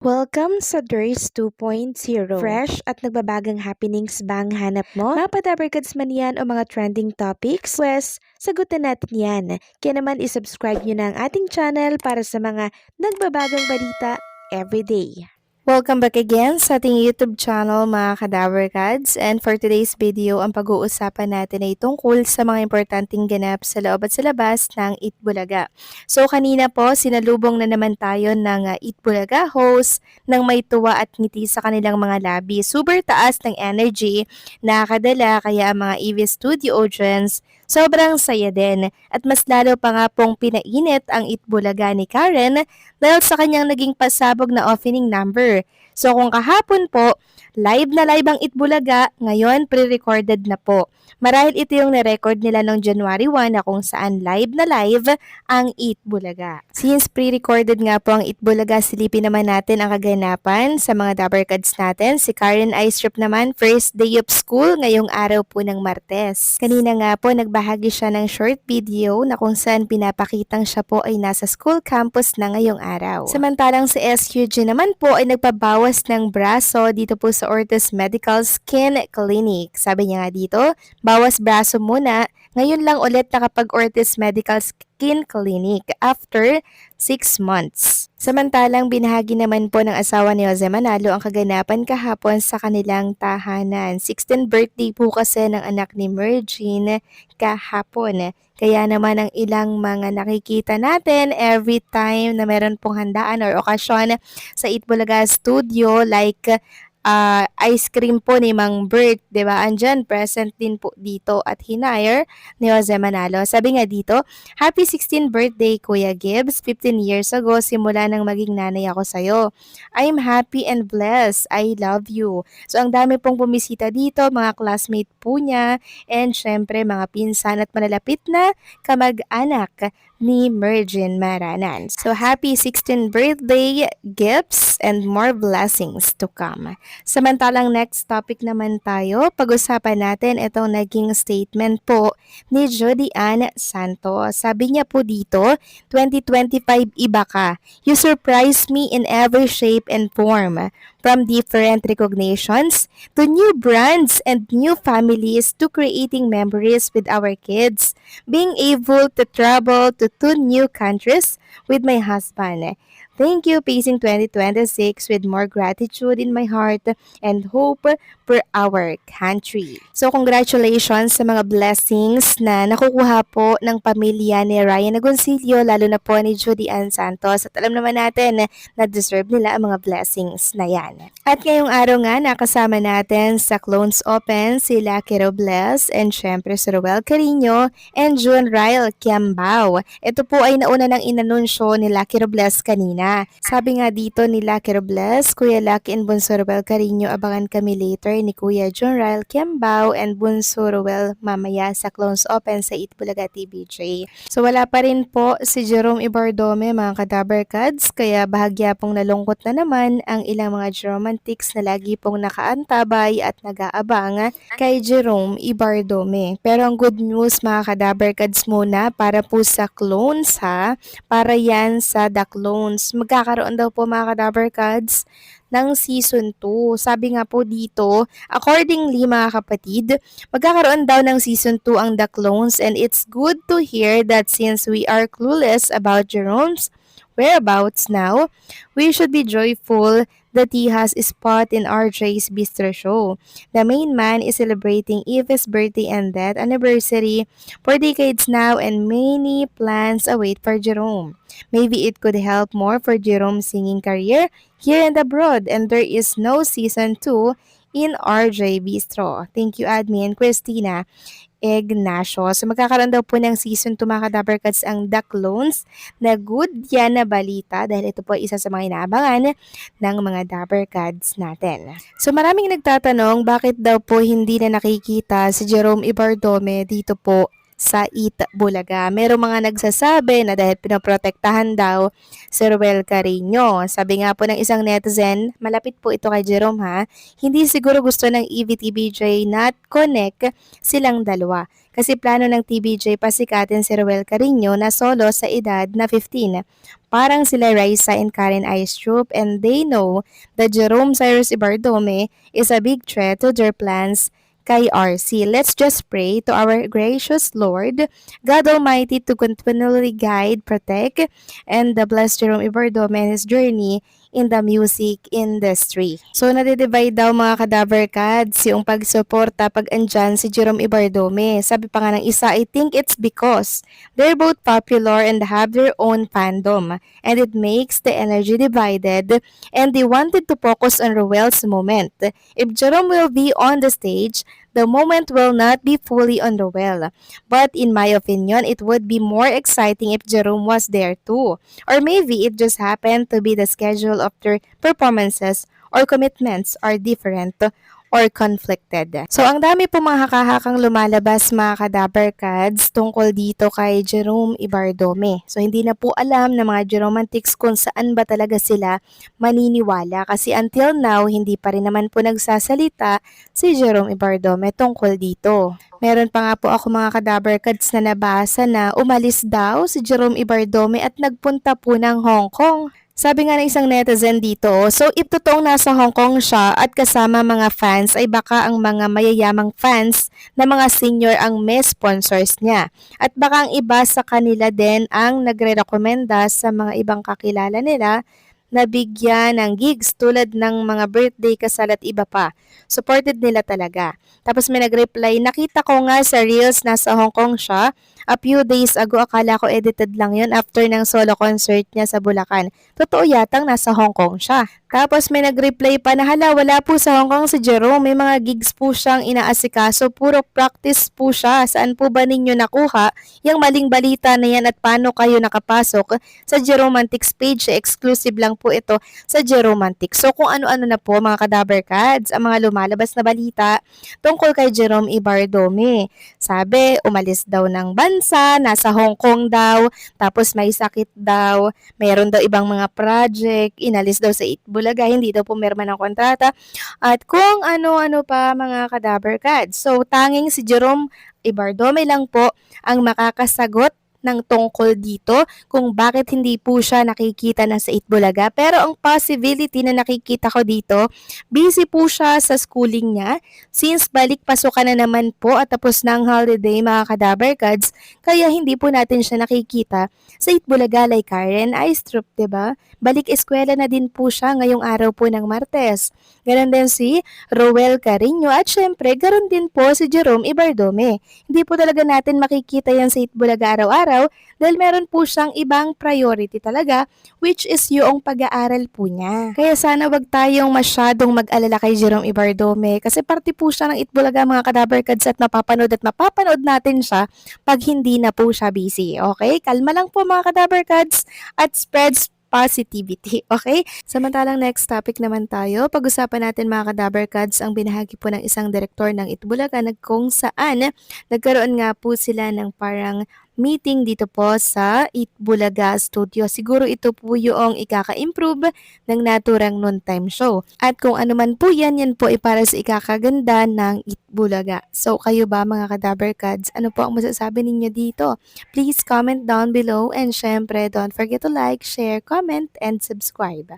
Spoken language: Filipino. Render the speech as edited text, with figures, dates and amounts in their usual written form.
Welcome sa DRS 2.0. Fresh at nagbabagang happenings ba ang hanap mo? Mga padabarkads man yan o mga trending topics? Pwes, sagutan natin yan. Kaya naman isubscribe nyo na ang ating channel para sa mga nagbabagang balita everyday. Welcome back again sa ating YouTube channel mga Kadabarkads, and for today's video ang pag-uusapan natin ay tungkol sa mga importanteng ganap sa loob at sa labas ng Itbulaga. So kanina po sinalubong na naman tayo ng Itbulaga host ng may tuwa at ngiti sa kanilang mga labi. Super taas ng energy, nakakadala, kaya ang mga EV Studio audience sobrang saya din, at mas lalo pa nga pong pinainit ang Itbulaga ni Karen dahil sa kanyang naging pasabog na opening number. So kung kahapon po, live na live ang Itbulaga, ngayon pre-recorded na po. Marahil ito yung na-record nila noong January 1 na kung saan live na live ang Itbulaga. Since pre-recorded nga po ang Itbulaga, silipin naman natin ang kaganapan sa mga Dabarkads natin. Si Karen Aistrup naman, first day of school ngayong araw po ng Martes. Kanina nga po nagbahagi siya ng short video na kung saan pinapakitang siya po ay nasa school campus na ngayong araw. Samantalang si SUG naman po ay nagpabawas ng braso dito po sa Ortiz Medical Skin Clinic. Sabi niya nga dito, bawas braso muna, ngayon lang ulit nakapag-Ortiz Medical Skin Clinic after 6 months. Samantalang binahagi naman po ng asawa ni Jose Manalo ang kaganapan kahapon sa kanilang tahanan. 16th birthday po kasi ng anak ni Mergine kahapon. Kaya naman ang ilang mga nakikita natin every time na meron pong handaan or okasyon sa Itbulaga Studio, like ice cream po ni Mang Bert, 'di ba? Andyan present din po dito at hinire ni Jose Manalo. Sabi nga dito, Happy 16th birthday Kuya Gibbs. 15 years ago simula nang maging nanay ako sa'yo. I'm happy and blessed. I love you. So ang dami pong bumisita dito, mga classmate po niya, and syempre mga pinsan at malalapit na kamag-anak ni Mergine Maranan. So happy 16th birthday Gibbs, and more blessings to come. Samantalang next topic naman tayo, pag-usapan natin itong naging statement po ni Jody Ann Santos. Sabi niya po dito, 2025 iba ka. You surprise me in every shape and form. From different recognitions to new brands and new families to creating memories with our kids. Being able to travel to 2 new countries with my husband. Thank you, facing 2026 with more gratitude in my heart and hope for our country. So congratulations sa mga blessings na nakukuha po ng pamilya ni Ryan Agoncillo, lalo na po ni Judy Ann Santos. At alam naman natin na deserve nila ang mga blessings na yan. At ngayong araw nga, nakasama natin sa Clones Open si Lucky Robles and syempre si Roel Carino and June Ryle Kiambao. Ito po ay nauna ng inanunsyo ni Lucky Robles kanina. Sabi nga dito ni Lucky Robles, Kuya Lucky and Bunso Roel Carino, abangan kami later ni Kuya June Ryle Kiambao and Bunso Roel mamaya sa Clones Open sa Itbulaga TVJ. So wala pa rin po si Jerome Ibardome mga Kadabarkads, kaya bahagya pong nalungkot na naman ang ilang mga Geromantics na lagi pong nakaantabay at nag-aabang kay Jerome Ibardome. Pero ang good news mga Kadabarkads muna para po sa clones ha, para yan sa The Clones. Magkakaroon daw po mga Kadabarkads ng Season 2. Sabi nga po dito, accordingly mga kapatid, magkakaroon daw ng Season 2 ang The Clones, and it's good to hear that since we are clueless about Jerome's whereabouts now, we should be joyful that he has a spot in RJ's Bistro Show. The main man is celebrating Eve's birthday and death anniversary for decades now, and many plans await for Jerome. Maybe it could help more for Jerome's singing career here and abroad, and there is no Season 2 in RJ Bistro. Thank you, Admin Christina Ignacio. So magkakaroon daw po ng Season 2 mga Kadabarkads ang The Clones, na good yan na balita dahil ito po ay isa sa mga inaabangan ng mga Dabarkads natin. So maraming nagtatanong bakit daw po hindi na nakikita si Jerome Ibardome dito po sa Itbulaga. Merong mga nagsasabi na dahil pinoprotektahan daw si Ruel Carino. Sabi nga po ng isang netizen, malapit po ito kay Jerome ha, hindi siguro gusto ng EVTBJ na connect silang dalawa. Kasi plano ng TBJ pasikatin si Ruel Carino na solo sa edad na 15. Parang sila Raisa and Karen Aistrup, and they know that Jerome Cyrus Ibardome is a big threat to their plans kay RC. Let's just pray to our gracious Lord, God Almighty, to continually guide, protect, and bless Jerome Ibardome and his journey in the music industry. So, nadidivide daw mga Kadaver Cats yung pagsuporta pag andyan si Jerome Ibardome. Sabi pa nga ng isa, I think it's because they're both popular and have their own fandom, and it makes the energy divided, and they wanted to focus on Ruel's moment. If Jerome will be on the stage, the moment will not be fully on Ruel. But in my opinion, it would be more exciting if Jerome was there too. Or maybe it just happened to be the schedule of their performances or commitments are different or conflicted. So, ang dami po mga hakahakang lumalabas mga Kadaver Cats tungkol dito kay Jerome Ibardome. So, hindi na po alam ng mga Jeromantics kung saan ba talaga sila maniniwala kasi until now, hindi pa rin naman po nagsasalita si Jerome Ibardome tungkol dito. Meron pa nga po ako mga Kadaver Cats na nabasa na umalis daw si Jerome Ibardome at nagpunta po ng Hong Kong. Sabi nga ng isang netizen dito, so if totoong nasa Hong Kong siya at kasama mga fans ay baka ang mga mayayamang fans na mga senior ang may sponsors niya. At baka ang iba sa kanila din ang nagre-rekomenda sa mga ibang kakilala nila na bigyan ng gigs tulad ng mga birthday, kasal at iba pa. Supported nila talaga. Tapos may nag-reply, nakita ko nga sa Reels nasa Hong Kong siya. A few days ago, akala ko edited lang yun after ng solo concert niya sa Bulacan. Totoo yatang nasa Hong Kong siya. Tapos may nag-reply pa na hala, wala po sa Hong Kong si Jerome. May mga gigs po siyang inaasikaso. Puro practice po siya. Saan po ba ninyo nakuha yung maling balita na yan at paano kayo nakapasok sa Jeromantics page? Exclusive lang po ito sa Jeromantics. So kung ano-ano na po mga Kadaver Cats ang mga lumalabas na balita tungkol kay Jerome Ibardome. Sabi, umalis daw ng bansa, nasa Hong Kong daw, tapos may sakit daw, mayroon daw ibang mga project, inalis daw sa Itbulaga, hindi daw pumirma ng kontrata, at kung ano-ano pa mga Kadaver Cats. So tanging si Jerome Ibardome lang po ang makakasagot ng tungkol dito kung bakit hindi po siya nakikita na sa Itbulaga. Pero ang possibility na nakikita ko dito, busy po siya sa schooling niya since balik pasukan na naman po at tapos na ang holiday mga Kadaver Cats, kaya hindi po natin siya nakikita sa Itbulaga like Karen Aistrup, diba? Balik eskwela na din po siya ngayong araw po ng Martes. Ganon din si Ruel Carino at syempre ganon din po si Jerome Ibardome. Hindi po talaga natin makikita yan sa Itbulaga araw-araw dahil meron po siyang ibang priority talaga which is yung pag-aaral po niya. Kaya sana wag tayong masyadong mag-alala kay Jerome Ibardome kasi parte po siya ng Itbulaga mga Kadaver Cats at mapapanood natin siya pag hindi na po siya busy. Okay? Kalma lang po mga Kadaver Cats at spreads positivity, okay? Samantalang next topic naman tayo, pag-usapan natin mga Kadaver Cats ang binahagi po ng isang direktor ng Itbulaga na kung saan nagkaroon nga po sila ng parang meeting dito po sa Itbulaga Studio. Siguro ito po yung ikaka-improve ng naturang noontime show. At kung ano man po yan po ay para sa ikakaganda ng Itbulaga. So kayo ba mga Kadaver Cats, ano po ang masasabi ninyo dito? Please comment down below and syempre don't forget to like, share, comment, and subscribe.